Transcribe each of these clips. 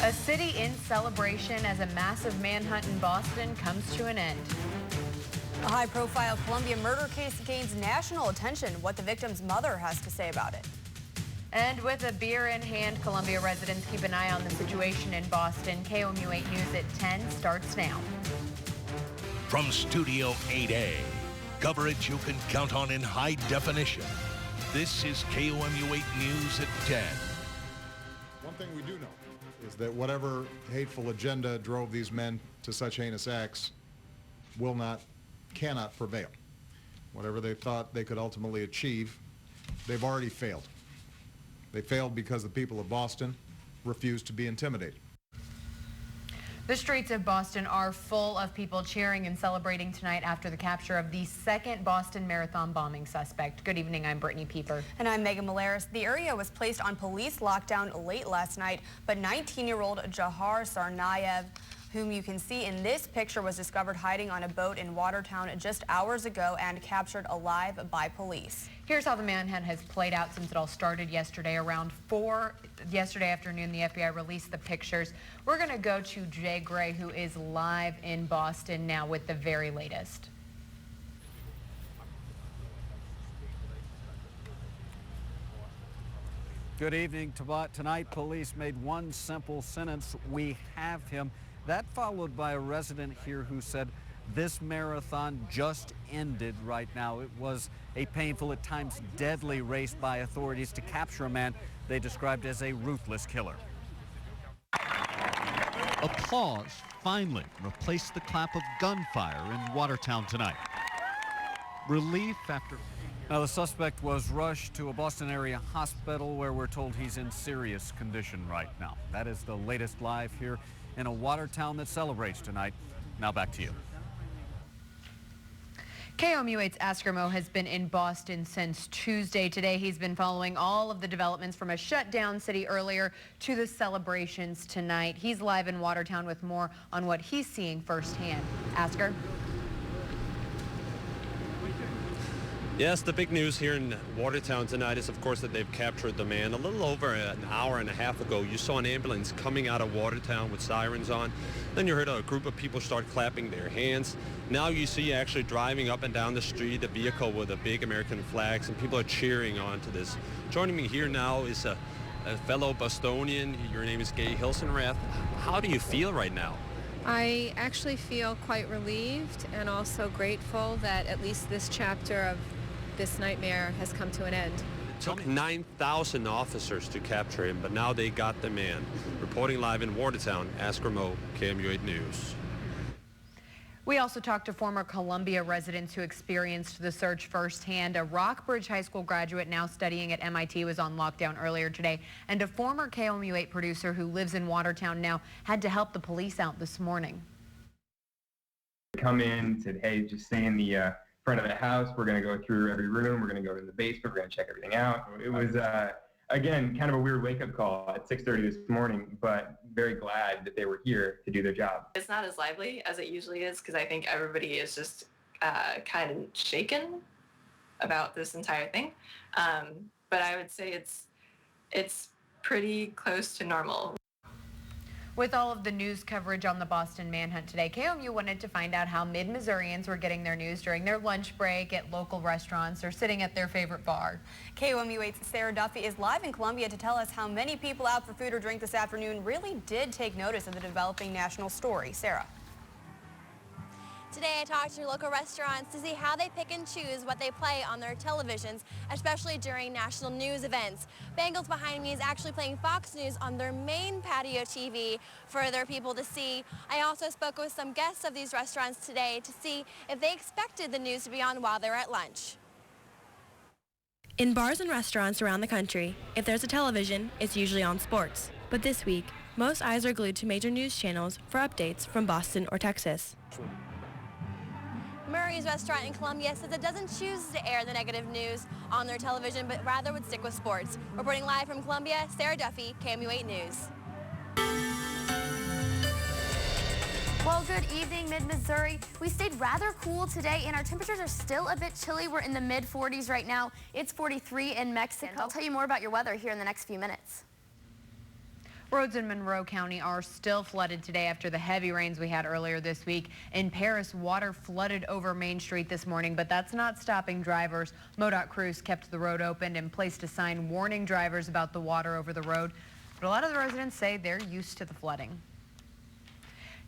A city in celebration as a massive manhunt in Boston comes to an end. A high-profile Columbia murder case gains national attention. What the victim's mother has to say about it. And with a beer in hand, Columbia residents keep an eye on the situation in Boston. KOMU 8 News at 10 starts now. From Studio 8A, coverage you can count on in high definition. This is KOMU 8 News at 10. One thing we do know is that whatever hateful agenda drove these men to such heinous acts cannot prevail. Whatever they thought they could ultimately achieve, they've already failed. They failed because the people of Boston refused to be intimidated. The streets of Boston are full of people cheering and celebrating tonight after the capture of the second Boston Marathon bombing suspect. Good evening, I'm Brittany Pieper. And I'm Megan Malaris. The area was placed on police lockdown late last night, but 19-year-old Jahar Sarnayev, whom you can see in this picture, was discovered hiding on a boat in Watertown just hours ago and captured alive by police. Here's how the manhunt has played out since it all started yesterday. Around 4 yesterday afternoon, the FBI released the pictures. We're going to go to Jay Gray, who is live in Boston now with the very latest. Good evening. Tonight, police made one simple sentence: "We have him." That followed by a resident here who said this marathon just ended right now. It was a painful, at times deadly race by authorities to capture a man they described as a ruthless killer. Applause finally replaced the clap of gunfire in Watertown tonight. Relief after... Now, the suspect was rushed to a Boston area hospital where we're told he's in serious condition right now. That is the latest live here in a Watertown that celebrates tonight. Now back to you. KOMU 8's Asker Mo has been in Boston since Tuesday. Today he's been following all of the developments from a shutdown city earlier to the celebrations tonight. He's live in Watertown with more on what he's seeing firsthand. Asker? Yes, the big news here in Watertown tonight is, of course, that they've captured the man. A little over an hour and a half ago, you saw an ambulance coming out of Watertown with sirens on. Then you heard a group of people start clapping their hands. Now you see actually driving up and down the street a vehicle with a big American flags, and people are cheering on to this. Joining me here now is a fellow Bostonian. Your name is Gay Hilsenrath. How do you feel right now? I actually feel quite relieved and also grateful that at least this chapter of this nightmare has come to an end. It took 9,000 officers to capture him, but now they got the man. Reporting live in Watertown, Asker Mo, KOMU 8 News. We also talked to former Columbia residents who experienced the search firsthand. A Rockbridge High School graduate now studying at MIT was on lockdown earlier today, and a former KOMU 8 producer who lives in Watertown now had to help the police out this morning. Come in, said, hey, just stay in the front of the house. We're going to go through every room. We're going to go in the basement. We're going to check everything out. It was, again, kind of a weird wake-up call at 6:30 this morning, but very glad that they were here to do their job. It's not as lively as it usually is because I think everybody is just kind of shaken about this entire thing. But I would say it's pretty close to normal. With all of the news coverage on the Boston manhunt today, KOMU wanted to find out how Mid-Missourians were getting their news during their lunch break, at local restaurants, or sitting at their favorite bar. KOMU 8's Sarah Duffy is live in Columbia to tell us how many people out for food or drink this afternoon really did take notice of the developing national story. Sarah. Today I talked to local restaurants to see how they pick and choose what they play on their televisions, especially during national news events. Bengals behind me is actually playing Fox News on their main patio TV for their people to see. I also spoke with some guests of these restaurants today to see if they expected the news to be on while they're at lunch. In bars and restaurants around the country, if there's a television, it's usually on sports. But this week, most eyes are glued to major news channels for updates from Boston or Texas. Murray's restaurant in Columbia says it doesn't choose to air the negative news on their television, but rather would stick with sports. Reporting live from Columbia, Sarah Duffy, KOMU 8 News. Well, good evening, Mid-Missouri. We stayed rather cool today, and our temperatures are still a bit chilly. We're in the mid-40s right now. It's 43 in Mexico. I'll tell you more about your weather here in the next few minutes. Roads in Monroe County are still flooded today after the heavy rains we had earlier this week. In Paris, water flooded over Main Street this morning, but that's not stopping drivers. MoDOT crews kept the road open and placed a sign warning drivers about the water over the road. But a lot of the residents say they're used to the flooding.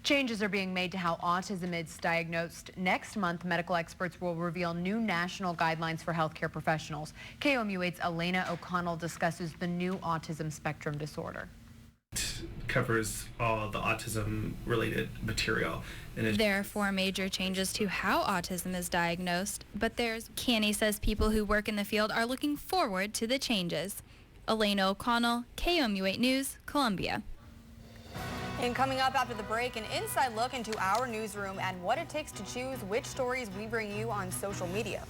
Changes are being made to how autism is diagnosed. Next month, medical experts will reveal new national guidelines for healthcare professionals. KOMU 8's Elena O'Connell discusses the new autism spectrum disorder. Covers all the autism-related material. There are 4 major changes to how autism is diagnosed, but Canny says people who work in the field are looking forward to the changes. Elena O'Connell, KOMU 8 News, Columbia. And coming up after the break, an inside look into our newsroom and what it takes to choose which stories we bring you on social media.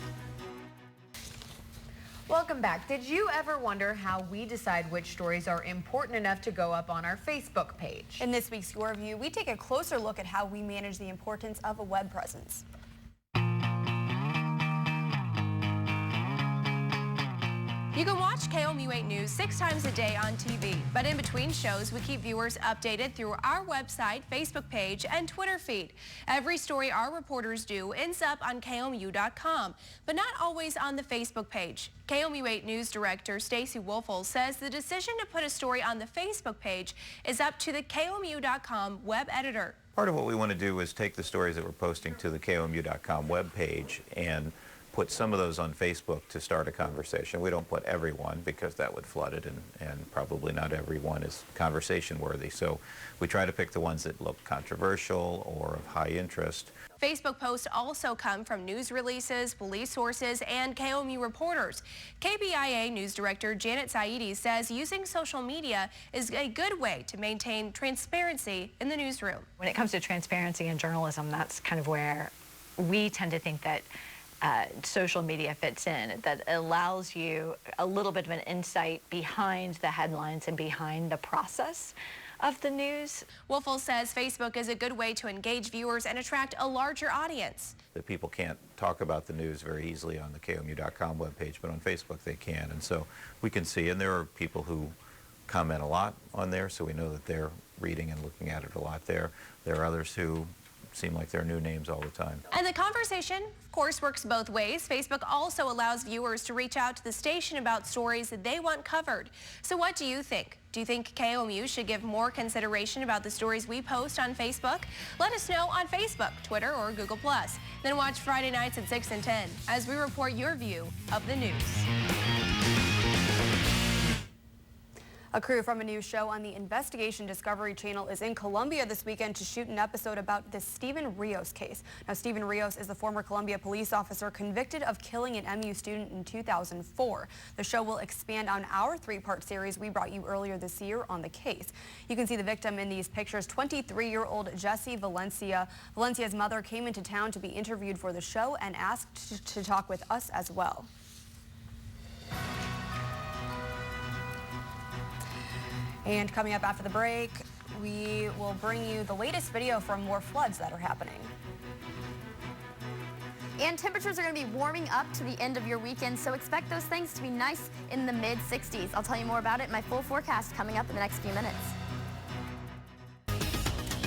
Welcome back. Did you ever wonder how we decide which stories are important enough to go up on our Facebook page? In this week's Your View, we take a closer look at how we manage the importance of a web presence. You can watch KOMU 8 News 6 times a day on TV, but in between shows, we keep viewers updated through our website, Facebook page, and Twitter feed. Every story our reporters do ends up on KOMU.com, but not always on the Facebook page. KOMU 8 News Director Stacy Wolfel says the decision to put a story on the Facebook page is up to the KOMU.com web editor. Part of what we want to do is take the stories that we're posting to the KOMU.com web page and put some of those on Facebook to start a conversation. We don't put everyone because that would flood it, and probably not everyone is conversation worthy. So we try to pick the ones that look controversial or of high interest. Facebook posts also come from news releases, police sources, and KOMU reporters. KBIA News Director Janet Saidi says using social media is a good way to maintain transparency in the newsroom. When it comes to transparency in journalism, that's kind of where we tend to think that social media fits in, that allows you a little bit of an insight behind the headlines and behind the process of the news. Wolfel says Facebook is a good way to engage viewers and attract a larger audience. That people can't talk about the news very easily on the KOMU.com webpage, but on Facebook they can. And so we can see, and there are people who comment a lot on there, so we know that they're reading and looking at it a lot there. There are others who seem like they're new names all the time. And the conversation, of course, works both ways. Facebook also allows viewers to reach out to the station about stories that they want covered. So what do you think? Do you think KOMU should give more consideration about the stories we post on Facebook? Let us know on Facebook, Twitter, or Google+. Then watch Friday nights at 6 and 10 as we report your view of the news. A crew from a new show on the Investigation Discovery Channel is in Columbia this weekend to shoot an episode about the Steven Rios case. Now, Steven Rios is the former Columbia police officer convicted of killing an MU student in 2004. The show will expand on our 3-part series we brought you earlier this year on the case. You can see the victim in these pictures, 23-year-old Jesse Valencia. Valencia's mother came into town to be interviewed for the show and asked to talk with us as well. And coming up after the break, we will bring you the latest video from more floods that are happening. And temperatures are going to be warming up to the end of your weekend, so expect those things to be nice in the mid-60s. I'll tell you more about it in my full forecast coming up in the next few minutes.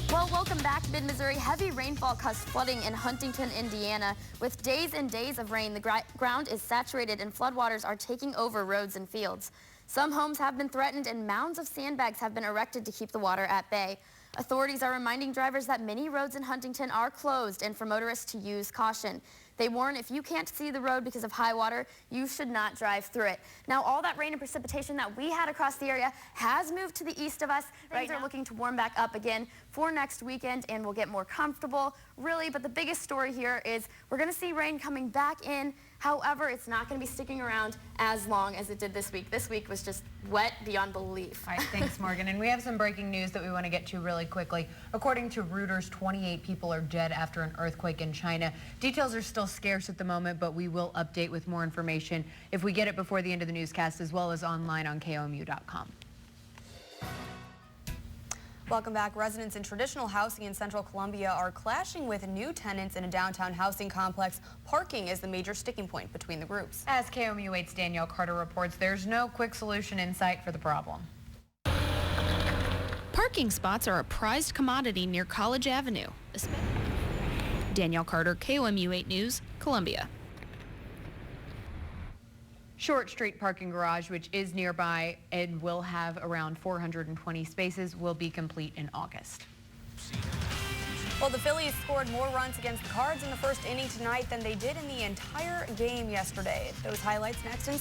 Well, welcome back. Mid-Missouri, heavy rainfall caused flooding in Huntington, Indiana. With days and days of rain, the ground is saturated and floodwaters are taking over roads and fields. Some homes have been threatened and mounds of sandbags have been erected to keep the water at bay. Authorities are reminding drivers that many roads in Huntington are closed and for motorists to use caution. They warn if you can't see the road because of high water, you should not drive through it. Now, all that rain and precipitation that we had across the area has moved to the east of us. Things are looking to warm back up again for next weekend, and we'll get more comfortable, really. But the biggest story here is we're going to see rain coming back in. However, it's not going to be sticking around as long as it did this week. This week was just wet beyond belief. All right, thanks, Morgan. And we have some breaking news that we want to get to really quickly. According to Reuters, 28 people are dead after an earthquake in China. Details are still scarce at the moment, but we will update with more information if we get it before the end of the newscast, as well as online on KOMU.com. Welcome back. Residents in traditional housing in Central Columbia are clashing with new tenants in a downtown housing complex. Parking is the major sticking point between the groups. As KOMU 8's Danielle Carter reports, there's no quick solution in sight for the problem. Parking spots are a prized commodity near College Avenue. Danielle Carter, KOMU 8 News, Columbia. Short Street Parking Garage, which is nearby and will have around 420 spaces, will be complete in August. Well, the Phillies scored more runs against the Cards in the first inning tonight than they did in the entire game yesterday. Those highlights next in sports.